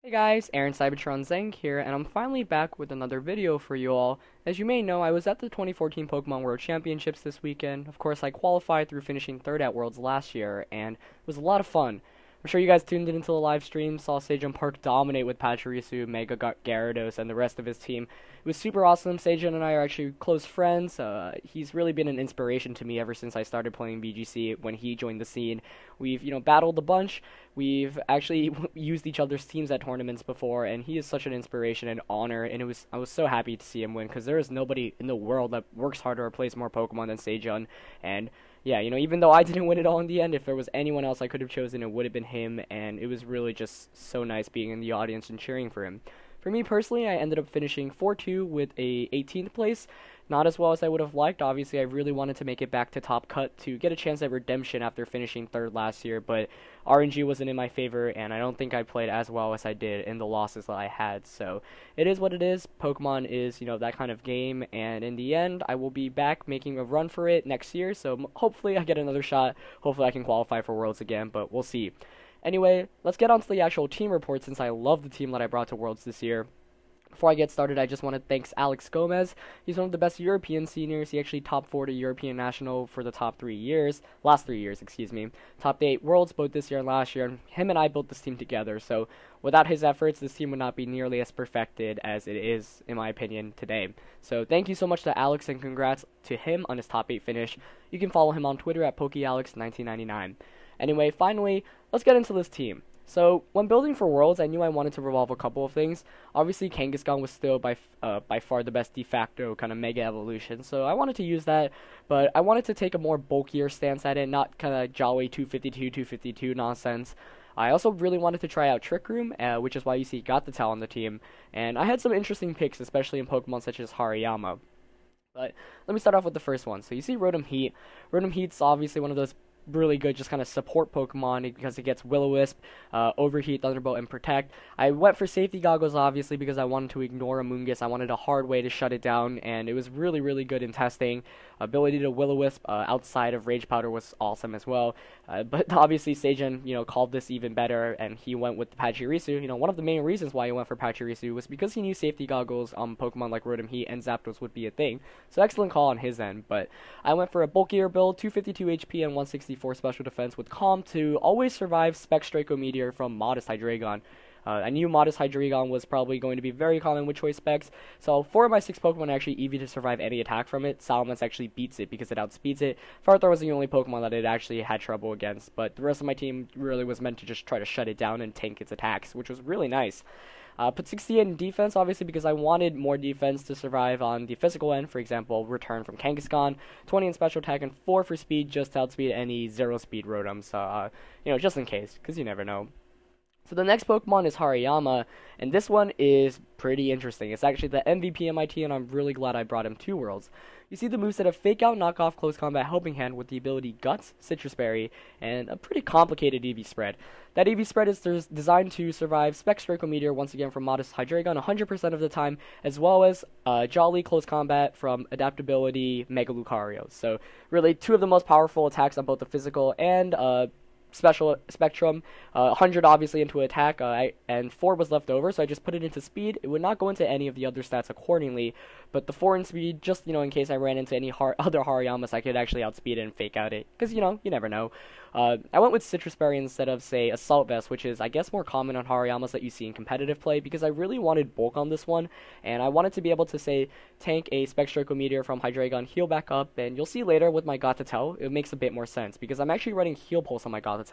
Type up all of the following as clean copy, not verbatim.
Hey guys, Aaron Cybertron Zheng here, and I'm finally back with another video for you all. As you may know, I was at the 2014 Pokemon World Championships this weekend. Of course, I qualified through finishing third at Worlds last year, and it was a lot of fun. I'm sure you guys tuned in into the live stream, saw Sejun Park dominate with Pachirisu, Mega Gyarados, and the rest of his team. It was super awesome. Sejun and I are actually close friends. He's really been an inspiration to me ever since I started playing BGC when he joined the scene. We've, battled a bunch. We've actually used each other's teams at tournaments before, and he is such an inspiration and honor, and I was so happy to see him win, because there is nobody in the world that works harder or plays more Pokemon than Sejun, and yeah, even though I didn't win it all in the end, if there was anyone else I could have chosen, it would have been him, and it was really just so nice being in the audience and cheering for him. For me personally, I ended up finishing 4-2 with a 18th place. Not as well as I would have liked. Obviously, I really wanted to make it back to top cut to get a chance at redemption after finishing third last year, but RNG wasn't in my favor, and I don't think I played as well as I did in the losses that I had. So it is what it is. Pokemon is, that kind of game, and in the end, I will be back making a run for it next year, so hopefully I get another shot. Hopefully I can qualify for Worlds again, but we'll see. Anyway, let's get on to the actual team report, since I love the team that I brought to Worlds this year. Before I get started, I just want to thank Alex Gomez. He's one of the best European seniors. He actually top 4 to European National for the last 3 years, excuse me. Top 8 Worlds both this year and last year, and him and I built this team together. So without his efforts, this team would not be nearly as perfected as it is, in my opinion, today. So thank you so much to Alex, and congrats to him on his top 8 finish. You can follow him on Twitter at PokeAlex1999. Anyway, finally, let's get into this team. So, when building for Worlds, I knew I wanted to revolve a couple of things. Obviously, Kangaskhan was still by far the best de facto kind of Mega Evolution, so I wanted to use that, but I wanted to take a more bulkier stance at it, not kind of jolly 252 nonsense. I also really wanted to try out Trick Room, which is why you see Gothitelle on the team, and I had some interesting picks, especially in Pokemon such as Hariyama. But let me start off with the first one. So you see Rotom-Heat. Rotom-Heat's obviously one of those really good just kind of support Pokemon because it gets Will-O-Wisp, Overheat, Thunderbolt, and Protect. I went for safety goggles obviously because I wanted to ignore Amoonguss. I wanted a hard way to shut it down, and it was really, really good in testing. Ability to Will-O-Wisp outside of Rage Powder was awesome as well. But obviously Sejun, called this even better, and he went with the Pachirisu. One of the main reasons why he went for Pachirisu was because he knew safety goggles on Pokemon like Rotom-Heat and Zapdos would be a thing. So excellent call on his end, but I went for a bulkier build, 252 HP and 164 special defense with Calm to always survive Specs Draco Meteor from Modest Hydreigon. I knew Modest Hydreigon was probably going to be very common with choice specs, so 4 of my 6 Pokemon are actually EV to survive any attack from it. Salamence actually beats it because it outspeeds it. Farthor was the only Pokemon that it actually had trouble against, but the rest of my team really was meant to just try to shut it down and tank its attacks, which was really nice. Put 68 in defense, obviously, because I wanted more defense to survive on the physical end. For example, return from Kangaskhan, 20 in special attack, and 4 for speed, just to outspeed any 0-speed Rotom. So, just in case, because you never know. So the next Pokemon is Hariyama, and this one is pretty interesting. It's actually the MVP of my team, and I'm really glad I brought him to Worlds. You see the moveset of Fake Out, Knock Off, Close Combat, Helping Hand with the ability Guts, Sitrus Berry, and a pretty complicated EV spread. That EV spread is designed to survive Specs Draco Meteor once again from Modest Hydreigon 100% of the time, as well as Jolly Close Combat from Adaptability Mega Lucario. So really 2 of the most powerful attacks on both the physical and special spectrum. 100 obviously into attack, and 4 was left over, so I just put it into speed. It would not go into any of the other stats accordingly, but the 4 in speed, just in case I ran into any other Hariyamas, I could actually outspeed it and fake out it, because you never know. I went with Sitrus Berry instead of, say, Assault Vest, which is, I guess, more common on Hariyamas that you see in competitive play, because I really wanted bulk on this one, and I wanted to be able to, say, tank a Specs Draco Meteor from Hydreigon, heal back up, and you'll see later with my Gothitelle, it makes a bit more sense, because I'm actually running Heal Pulse on my Gothitelle.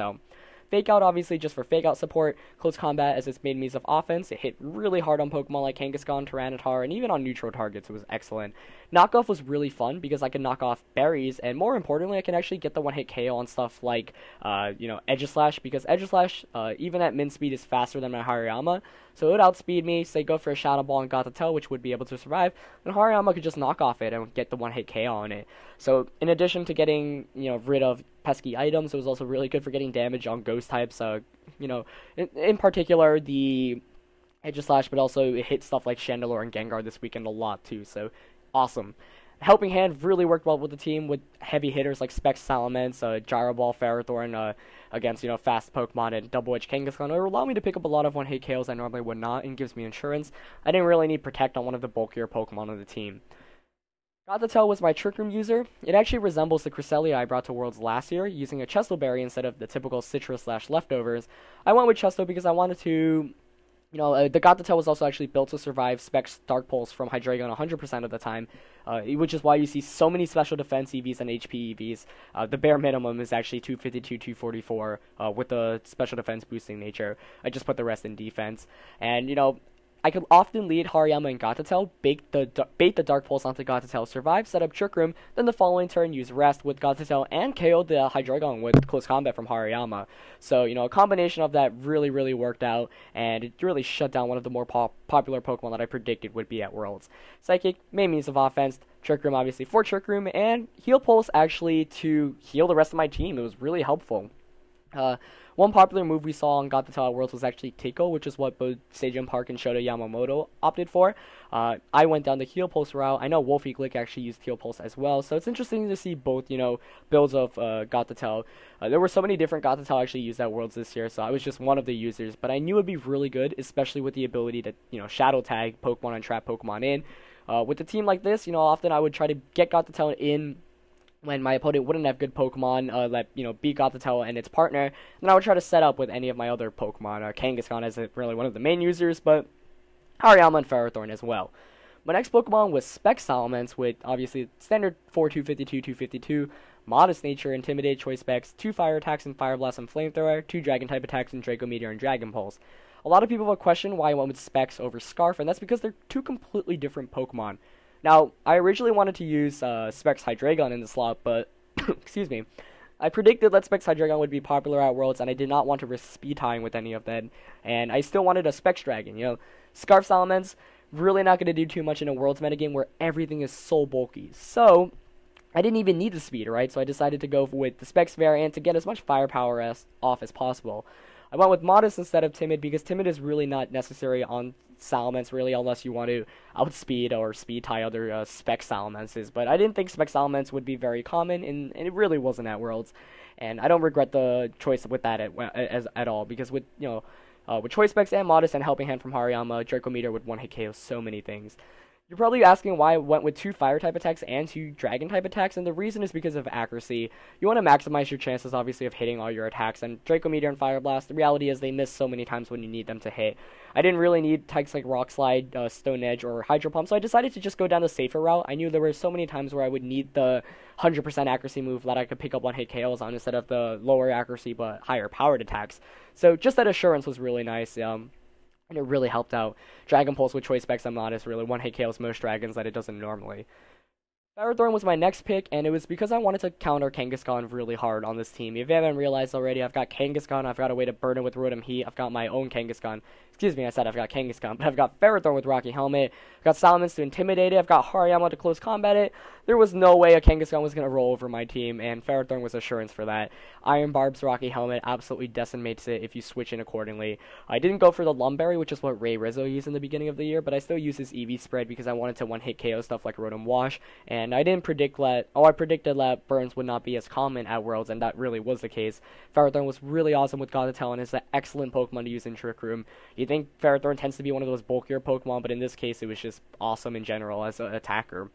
Fake Out, obviously, just for Fake Out support. Close Combat as its main means of offense. It hit really hard on Pokemon like Kangaskhan, Tyranitar, and even on neutral targets. It was excellent. Knockoff was really fun because I could knock off berries, and more importantly, I can actually get the one-hit KO on stuff like, Edgeslash, because Edgeslash, even at min speed, is faster than my Hariyama. So it would outspeed me, say go for a Shadow Ball and Gothitelle, which would be able to survive, and Hariyama could just knock off it and get the one-hit KO on it. So in addition to getting, rid of pesky items, it was also really good for getting damage on ghost types, in particular the Edgeslash, but also it hit stuff like Chandelure and Gengar this weekend a lot too, so awesome. Helping Hand really worked well with the team with heavy hitters like Specs Salamence, Gyro Ball, Ferrothorn, against, fast Pokemon, and Double Edge Kangaskhan. It allowed me to pick up a lot of one-hit KOs I normally would not, and gives me insurance. I didn't really need Protect on one of the bulkier Pokemon on the team. Gothitelle was my Trick Room user. It actually resembles the Cresselia I brought to Worlds last year, using a Chesto Berry instead of the typical Sitrus/Leftovers. I went with Chesto because I wanted to... the Gothitelle was also actually built to survive Specs Dark Pulse from Hydreigon 100% of the time, which is why you see so many special defense EVs and HP EVs. The bare minimum is actually 252, 244, with the special defense boosting nature. I just put the rest in defense. And, I could often lead Hariyama and Gothitelle, bait the Dark Pulse onto Gothitelle, survive, set up Trick Room, then the following turn use Rest with Gothitelle, and KO the Hydreigon with Close Combat from Hariyama. So, a combination of that really, really worked out, and it really shut down one of the more popular Pokemon that I predicted would be at Worlds. Psychic, main means of offense, Trick Room obviously for Trick Room, and Heal Pulse actually to heal the rest of my team. It was really helpful. One popular move we saw on Gothitelle at Worlds was actually Tackle, which is what both Sejun Park and Shota Yamamoto opted for. I went down the Heal Pulse route. I know Wolfie Glick actually used Heal Pulse as well, so it's interesting to see both, builds of Gothitelle. There were so many different Gothitelle actually used at Worlds this year, so I was just one of the users, but I knew it would be really good, especially with the ability to, Shadow Tag Pokemon and trap Pokemon in. With a team like this, often I would try to get Gothitelle in when my opponent wouldn't have good Pokemon, beat Gothitelle and its partner, then I would try to set up with any of my other Pokemon. Kangaskhan is really one of the main users, but Hariyama and Ferrothorn as well. My next Pokemon was Specs Salamence with, obviously, standard 4 252, 252, Modest Nature, Intimidate, Choice Specs, 2 Fire attacks and Fire Blast and Flamethrower, 2 Dragon-type attacks and Draco Meteor and Dragon Pulse. A lot of people have questioned why I went with Specs over Scarf, and that's because they're two completely different Pokemon. Now, I originally wanted to use Specs Hydreigon in the slot, but, excuse me, I predicted that Specs Hydreigon would be popular at Worlds, and I did not want to risk speed tying with any of them, and I still wanted a Specs Dragon, Scarf Salamence, really not going to do too much in a Worlds metagame where everything is so bulky, so I didn't even need the speed, right, so I decided to go with the Specs variant to get as much firepower off as possible. I went with Modest instead of Timid because Timid is really not necessary on Salamence, really, unless you want to outspeed or speed tie other Spec Salamences. But I didn't think Spec Salamence would be very common, and it really wasn't at Worlds. And I don't regret the choice with that at all, because with with Choice Specs and Modest and Helping Hand from Hariyama, Draco Meteor would one-hit KO so many things. You're probably asking why I went with 2 Fire-type attacks and 2 Dragon-type attacks, and the reason is because of accuracy. You want to maximize your chances, obviously, of hitting all your attacks, and Draco Meteor and Fire Blast, the reality is they miss so many times when you need them to hit. I didn't really need types like Rock Slide, Stone Edge, or Hydro Pump, so I decided to just go down the safer route. I knew there were so many times where I would need the 100% accuracy move that I could pick up one-hit KOs on instead of the lower accuracy but higher powered attacks. So just that assurance was really nice. And it really helped out. Dragon Pulse with Choice Specs and Modest really one-hit KOs most dragons that it doesn't normally. Ferrothorn was my next pick, and it was because I wanted to counter Kangaskhan really hard on this team. If you haven't realized already, I've got Kangaskhan, I've got a way to burn it with Rotom-Heat, I've got my own Kangaskhan. Excuse me, I said I've got Kangaskhan, but I've got Ferrothorn with Rocky Helmet, I've got Salamence to intimidate it, I've got Hariyama to close combat it. There was no way a Kangaskhan was going to roll over my team, and Ferrothorn was assurance for that. Iron Barb's Rocky Helmet absolutely decimates it if you switch in accordingly. I didn't go for the Lumberry, which is what Ray Rizzo used in the beginning of the year, but I still used his EV spread because I wanted to one-hit KO stuff like Rotom Wash, and I didn't predict that, I predicted that burns would not be as common at Worlds, and that really was the case. Ferrothorn was really awesome with Gothitelle and is an excellent Pokemon to use in Trick Room. You think Ferrothorn tends to be one of those bulkier Pokemon, but in this case it was just awesome in general as an attacker.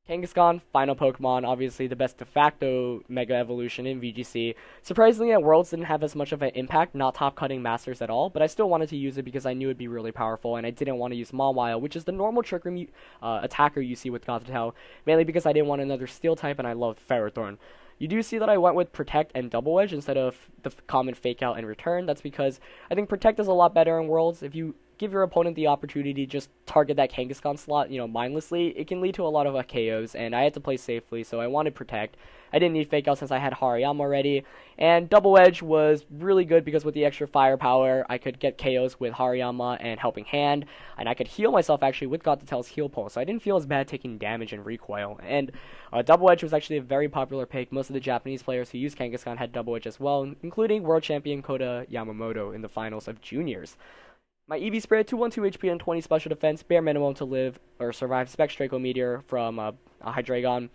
Kangaskhan, final Pokemon, obviously the best de facto Mega Evolution in VGC. Surprisingly, at Worlds didn't have as much of an impact, not top-cutting Masters at all, but I still wanted to use it because I knew it'd be really powerful, and I didn't want to use Mawile, which is the normal Trick Room attacker you see with Gothitelle, mainly because I didn't want another Steel-type, and I loved Ferrothorn. You do see that I went with Protect and Double Edge instead of the common Fake Out and Return. That's because I think Protect is a lot better in Worlds. If you give your opponent the opportunity to just target that Kangaskhan slot, mindlessly, it can lead to a lot of KOs, and I had to play safely, so I wanted Protect. I didn't need Fake Out since I had Hariyama already, and Double Edge was really good because with the extra firepower, I could get KOs with Hariyama and Helping Hand, and I could heal myself actually with Gothitelle's Heal Pulse, so I didn't feel as bad taking damage and recoil, and Double Edge was actually a very popular pick. Most of the Japanese players who used Kangaskhan had Double Edge as well, including World Champion Kota Yamamoto in the finals of Juniors. My EV spray, 212 HP and 20 special defense, bare minimum to live or survive Spec Draco Meteor from a Hydreigon.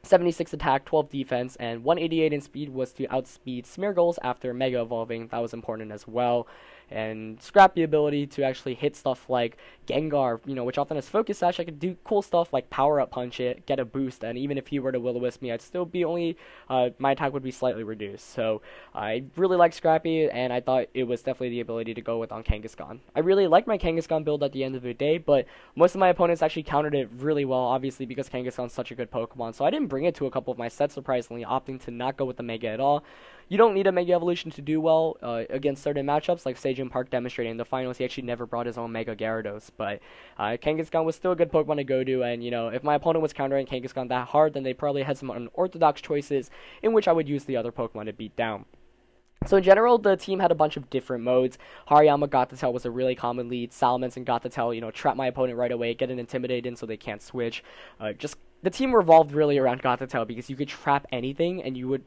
76 attack, 12 defense, and 188 in speed was to outspeed Smeargles after Mega Evolving. That was important as well. And Scrappy ability to actually hit stuff like Gengar, which often has Focus Sash. I could do cool stuff like Power Up Punch it, get a boost, and even if he were to Will-O-Wisp me, I'd still be only, my attack would be slightly reduced. So I really like Scrappy, and I thought it was definitely the ability to go with on Kangaskhan. I really like my Kangaskhan build at the end of the day, but most of my opponents actually countered it really well, obviously because Kangaskhan's such a good Pokemon. So I didn't bring it to a couple of my sets, surprisingly, opting to not go with the Mega at all. You don't need a Mega Evolution to do well against certain matchups, like Sejun Park demonstrating in the finals. He actually never brought his own Mega Gyarados, but Kangaskhan was still a good Pokemon to go to, and if my opponent was countering Kangaskhan that hard, then they probably had some unorthodox choices in which I would use the other Pokemon to beat down. So in general, the team had a bunch of different modes. Hariyama Got-to-Tell was a really common lead. Salamence and Got-to-Tell, trap my opponent right away, get an Intimidated so they can't switch. The team revolved really around Got-to-Tell because you could trap anything, and you would,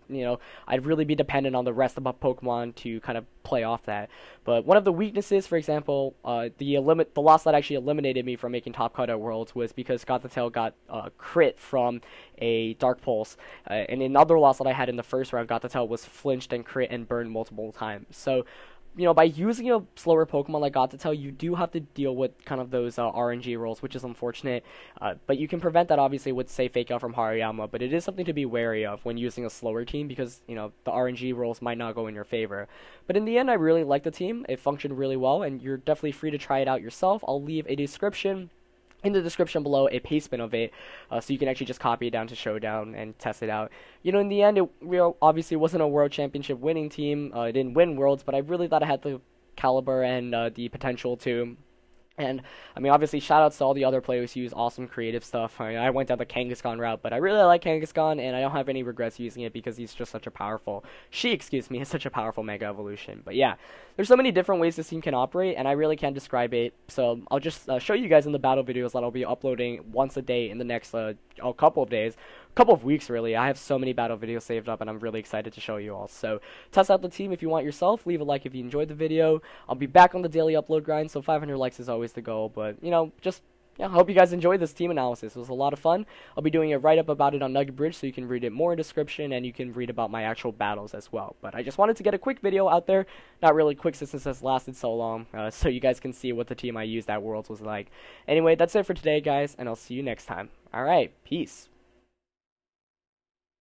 I'd really be dependent on the rest of my Pokemon to kind of play off that. But one of the weaknesses, for example, the loss that actually eliminated me from making top cut at Worlds was because Got-to-Tell got crit from a Dark Pulse. And another loss that I had in the first round, Got-to-Tell was flinched and crit and burned multiple times. So by using a slower Pokemon like Got-to-Tell, you do have to deal with kind of those RNG rolls, which is unfortunate. But you can prevent that, obviously, with, say, Fake Out from Hariyama. But it is something to be wary of when using a slower team because, the RNG rolls might not go in your favor. But in the end, I really like the team. It functioned really well, and you're definitely free to try it out yourself. I'll leave a description in the description below, a pastebin of it, so you can actually just copy it down to Showdown and test it out. In the end, it obviously wasn't a World Championship winning team. It didn't win Worlds, but I really thought it had the caliber and the potential to. And, obviously, shoutouts to all the other players who use awesome creative stuff. I went down the Kangaskhan route, but I really like Kangaskhan, and I don't have any regrets using it because he's just such a powerful... is such a powerful Mega Evolution. But yeah, there's so many different ways this team can operate, and I really can't describe it. So I'll just show you guys in the battle videos that I'll be uploading once a day in the next couple of days. Couple of weeks, really. I have so many battle videos saved up, and I'm really excited to show you all. So test out the team if you want yourself. Leave a like if you enjoyed the video. I'll be back on the daily upload grind, so 500 likes is always the goal. But I hope you guys enjoyed this team analysis. It was a lot of fun. I'll be doing a write-up about it on Nugget Bridge, so you can read it more in description, and you can read about my actual battles as well. But I just wanted to get a quick video out there. Not really quick since this has lasted so long, so you guys can see what the team I used at Worlds was like. Anyway, that's it for today, guys, and I'll see you next time. Alright, peace.